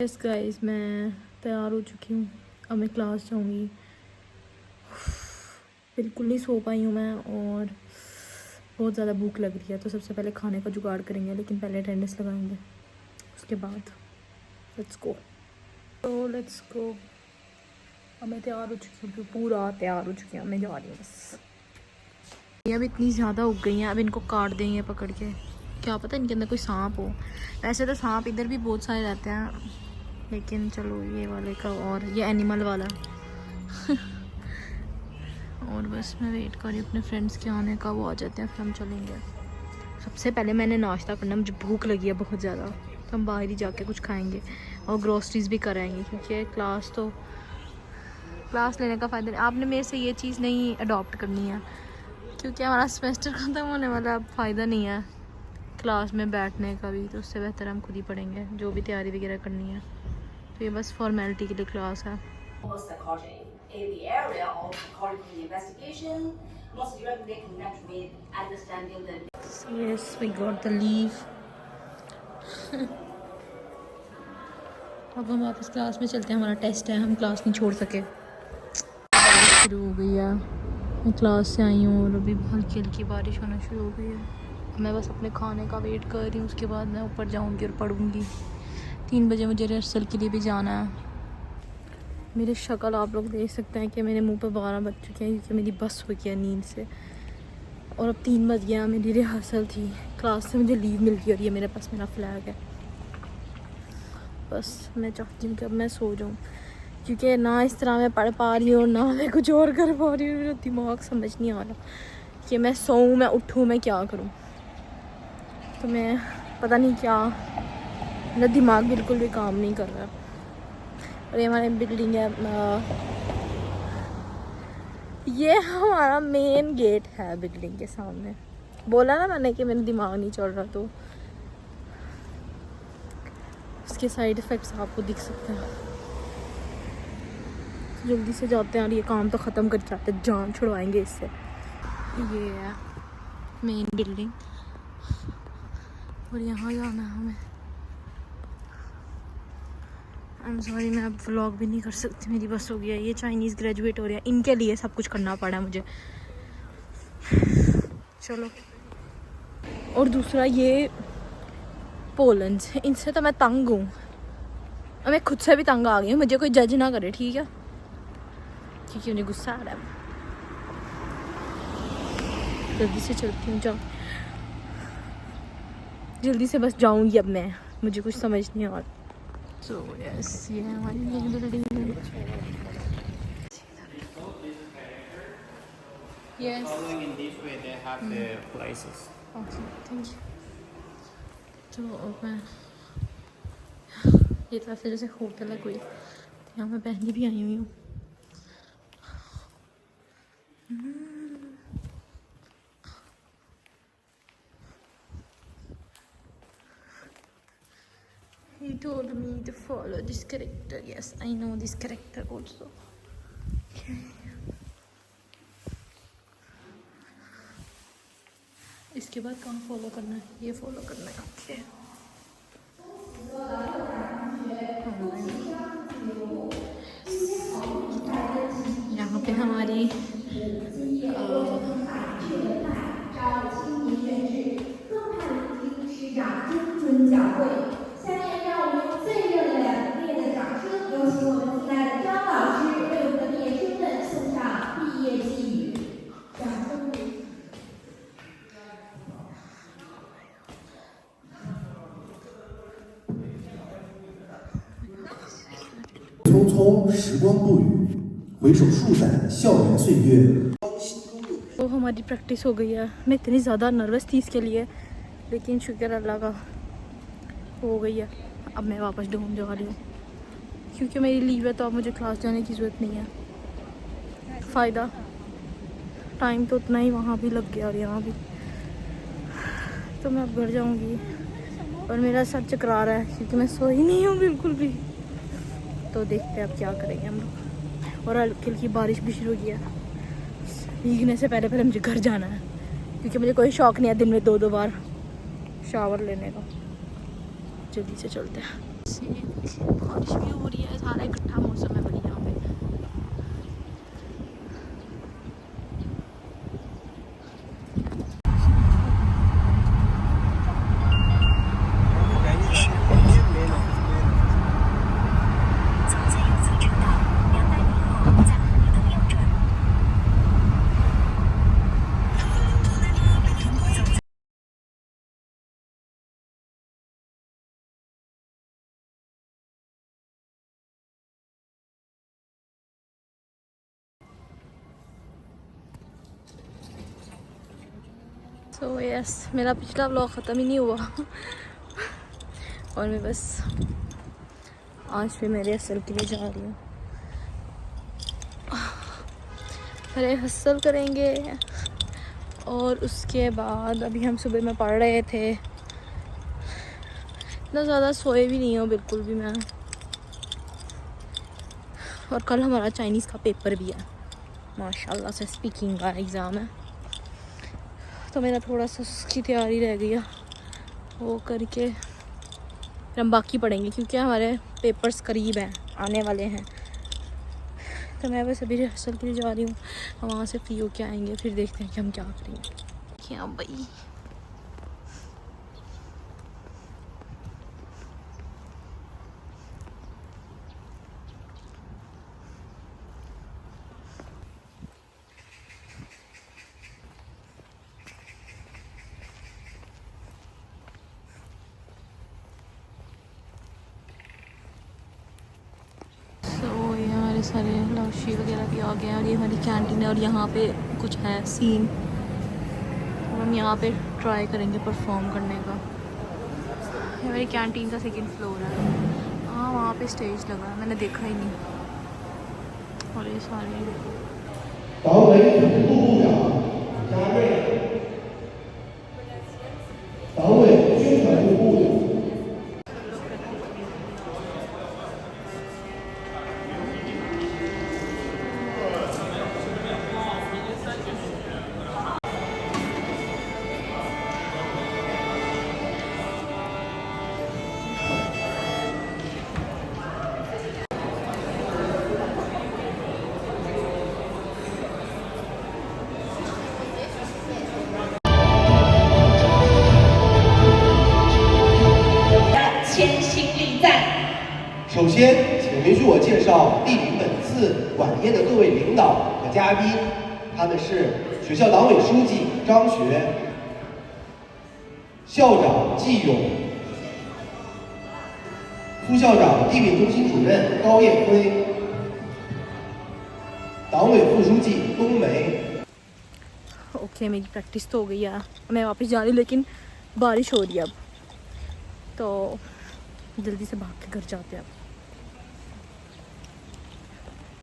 Yes guys, मैं तैयार हो चुकी हूँ। अब मैं क्लास जाऊँगी। बिल्कुल नहीं सो पाई हूँ मैं और बहुत ज़्यादा भूख लग रही है। तो सबसे पहले खाने का जुगाड़ करेंगे, लेकिन पहले अटेंडेंस लगाएंगे, उसके बाद लेट्स गो। अब मैं तैयार हो चुकी हूँ, पूरा तैयार हो चुकी हूँ। मैं जा रही हूँ बस। ये अब इतनी ज़्यादा उग गई हैं, अब इनको काट देंगे पकड़ के। क्या पता इनके अंदर कोई सांप हो। वैसे तो सांप इधर भी बहुत सारे रहते हैं, लेकिन चलो ये वाले का और ये एनिमल वाला और बस मैं वेट कर रही हूँ अपने फ्रेंड्स के आने का। वो आ जाते हैं फिर हम चलेंगे। सबसे पहले मैंने नाश्ता करना, मुझे भूख लगी है बहुत ज़्यादा। तो हम बाहर ही जाके कुछ खाएंगे और ग्रोसरीज भी कराएंगे, क्योंकि क्लास लेने का फ़ायदा नहीं। आपने मेरे से ये चीज़ नहीं अडॉप्ट करनी है, क्योंकि हमारा सेमेस्टर ख़त्म होने वाला। अब फ़ायदा नहीं है क्लास में बैठने का भी, तो उससे बेहतर हम खुद ही पढ़ेंगे जो भी तैयारी वगैरह करनी है। तो ये बस फॉर्मेलिटी के लिए क्लास है। In the area of curriculum investigation, most directly connect with understanding the. So yes, we got the leave. अब हम वापस क्लास में चलते हैं, हमारा टेस्ट है, हम क्लास नहीं छोड़ सके। शुरू हो गई है, मैं क्लास से आई हूँ और अभी हल्की हल्की बारिश होना शुरू हो गई है। मैं बस अपने खाने का वेट कर रही हूँ, उसके बाद मैं ऊपर जाऊँगी और पढ़ूँगी। 3 बजे मुझे रिहर्सल के लिए भी जाना है। मेरी शक्ल आप लोग देख सकते हैं कि मेरे मुंह पे 12 बज चुके हैं, क्योंकि मेरी बस हो गई है नींद से। और अब 3 बज गया, मेरी रिहर्सल थी, क्लास से मुझे लीव मिल गई और ये मेरे पास मेरा फ्लैग है। बस मैं चाहती हूँ कि अब मैं सो जाऊँ, क्योंकि ना इस तरह मैं पढ़ पा रही हूँ ना मैं कुछ और कर पा रही हूँ। मेरा दिमाग समझ नहीं आ रहा कि मैं सोऊँ, मैं उठूँ, मैं क्या करूँ। तो मैं पता नहीं क्या, मेरा दिमाग बिल्कुल भी काम नहीं कर रहा। और ये हमारी बिल्डिंग है, ये हमारा मेन गेट है बिल्डिंग के सामने। बोला ना मैंने कि मेरा दिमाग नहीं चल रहा, तो उसके साइड इफ़ेक्ट्स आपको दिख सकते हैं। जल्दी से जाते हैं और ये काम तो ख़त्म कर जाते हैं, जान छुड़वाएंगे इससे। ये है मेन बिल्डिंग और यहाँ जाना है हमें। आई एम सॉरी, मैं अब व्लॉग भी नहीं कर सकती, मेरी बस हो गया। ये चाइनीज़ ग्रेजुएट हो रहा है, इनके लिए सब कुछ करना पड़ा मुझे। चलो, और दूसरा ये पोलैंड, इनसे तो मैं तंग हूँ और मैं खुद से भी तंग आ गई हूँ। मुझे कोई जज ना करे, ठीक है, क्योंकि मुझे गुस्सा आ रहा है। जल्दी से चलती हूँ, जल्दी से बस जाऊँगी अब मैं, मुझे कुछ समझ नहीं आ रहा। सो यस, ये है हमारी main building. Yes, okay, thank you. तो अब मैं ये तरफ से जैसे होटल है कोई, यहाँ मैं पहनी भी आई हुई हूँ। He told me to follow this character. Yes, I know this character also. Okay. इसके बाद कहाँ फॉलो करना है? ये फॉलो करना है। ओके। यहाँ पे हमारी匆匆时光不语，回首数载校园岁月。तो हमारी प्रैक्टिस हो गई है। मैं इतनी ज़्यादा नर्वस थी इसके लिए, लेकिन शुक्र अल्लाह का हो गई है। अब मैं वापस डोम जा रही हूँ, क्योंकि मेरी लीव है, तो अब मुझे क्लास जाने की ज़रूरत नहीं है। फ़ायदा टाइम तो उतना ही वहाँ भी लग गया और यहाँ भी। तो मैं अब घर जाऊँगी और मेरा सर चकरा रहा है, क्योंकि मैं सोई नहीं हूँ बिल्कुल भी। तो देखते हैं अब क्या करेंगे हम लोग। और हल्की हल्की बारिश भी शुरू हो गई है। भीगने से पहले मुझे घर जाना है, क्योंकि मुझे कोई शौक़ नहीं है दिन में 2-2 बार शावर लेने का। जल्दी से चलते हैं। बारिश भी हो रही है, सारा इकट्ठा मौसम है बढ़िया यहाँ पे। सो यस, मेरा पिछला व्लॉग ख़त्म ही नहीं हुआ और मैं बस आज भी मेरे हसल के लिए जा रही हूँ। मेरे हसल करेंगे और उसके बाद अभी हम सुबह में पढ़ रहे थे, इतना ज़्यादा सोए भी नहीं हूँ बिल्कुल भी मैं। और कल हमारा चाइनीज़ का पेपर भी है, माशाल्लाह से स्पीकिंग का एग्ज़ाम है, तो मेरा थोड़ा सा उसकी तैयारी रह गई है, वो करके फिर हम बाकी पढ़ेंगे क्योंकि हमारे पेपर्स करीब हैं, आने वाले हैं। तो मैं बस अभी रिहर्सल के लिए जा रही हूँ, वहाँ से फ्री होके आएंगे, फिर देखते हैं कि हम क्या करेंगे। क्या भाई सारे लाशी वगैरह भी आ गए हैं और ये हमारी कैंटीन है और यहाँ पे कुछ है सीन और हम यहाँ पे ट्राई करेंगे परफॉर्म करने का। ये हमारी कैंटीन का सेकंड फ्लोर है। हाँ, वहाँ पे स्टेज लगा है, मैंने देखा ही नहीं। और ये सारे首先，请允许我介绍莅临本次晚宴的各位领导和嘉宾，他们是学校党委书记张学、校长季勇、副校长地品中心主任高艳辉、党委副书记冬梅。ओके, मेरी प्रैक्टिस तो हो गई है, मैं वापस जा रही हूँ, लेकिन बारिश हो रही है अब, तो जल्दी से भाग के घर जाते हैं अब।